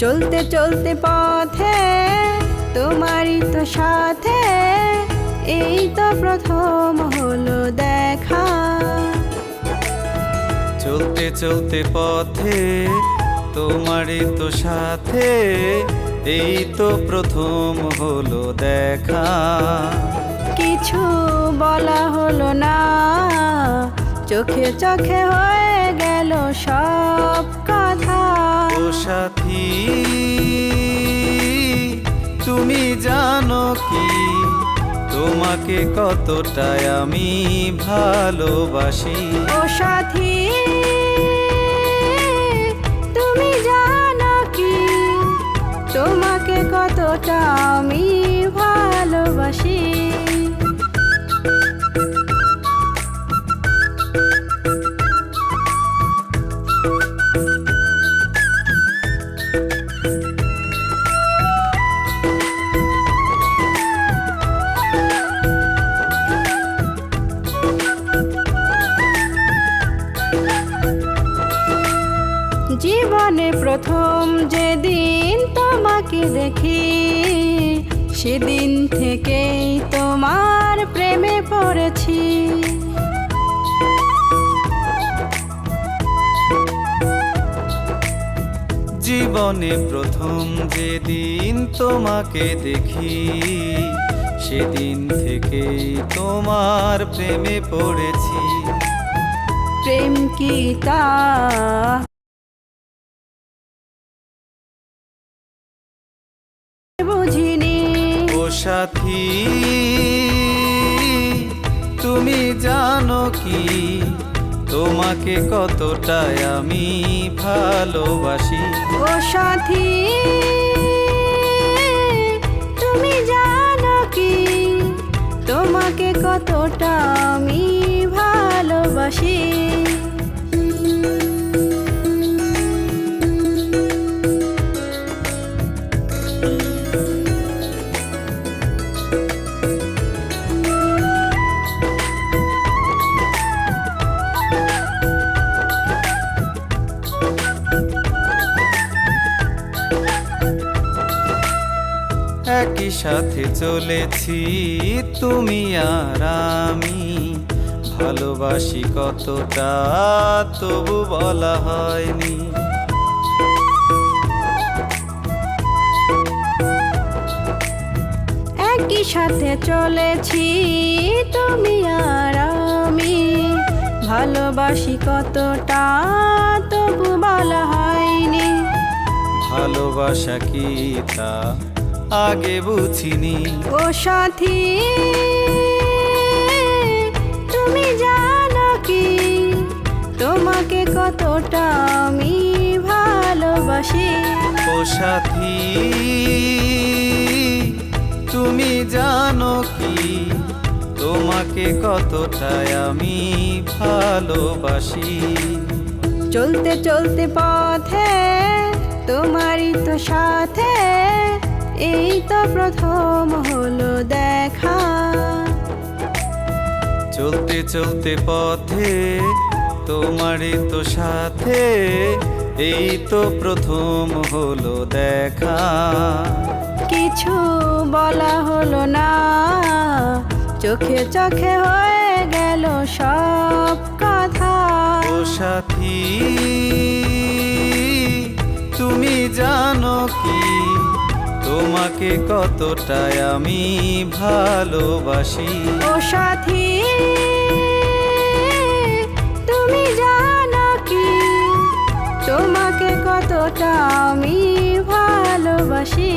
চলতে চলতে পথে তোমারই তো সাথে, এই তো প্রথম হলো দেখা। চলতে চলতে পথে তোমারই তো সাথে, এই তো প্রথম হলো দেখা। কিছু বলা হলো না, চোখে চোখে হয়ে গেল সব কথা। ও সাথী, তুমি জানো কি তোমাকে কতটাই আমি ভালোবাসি। ও সাথী, তুমি জানো কি তোমাকে কতটা আমি ভালোবাসি। জীবনে প্রথম যেদিন তোমাকে দেখি, সেদিন থেকেই তোমার প্রেমে পড়েছি। জীবনে প্রথম যেদিন তোমাকে দেখি, সেদিন থেকেই তোমার প্রেমে পড়েছি। প্রেম কি তা বুঝিনি। ও সাথী, তুমি জানো কি তোমাকে কতটাই আমি ভালোবাসি। ও সাথী, তুমি জানো কি তোমাকে কতটা আমি ভালোবাসি। একই সাথে চলেছি তুমি আর আমি, ভালোবাসি কতটা তবু বলা হয়নি। একই সাথে চলেছি তুমি আর আমি, ভালোবাসি কতটা তবু বলা হয়নি। ভালোবাসা কি তা আগে বুঝিনি। ও সাথী, তুমি জানো কি তোমাকে কতটা আমি ভালোবাসি। ও সাথী, তুমি জানো কি তোমাকে কতটাই আমি ভালোবাসি। চলতে চলতে পথে তোমারই তো সাথে, এই তো প্রথম হলো দেখা। চলতে চলতে পথে তোমারই তো সাথে, এই তো প্রথম হলো দেখা। কিছু বলা হলো না, চোখে চোখে হয়ে গেল সব কথা। ও সাথী, তুমি জানো কি তোমাকে কতটাই আমি ভালোবাসি। ও সাথী, তুমি জানো কি তোমাকে কতটা আমি ভালোবাসি।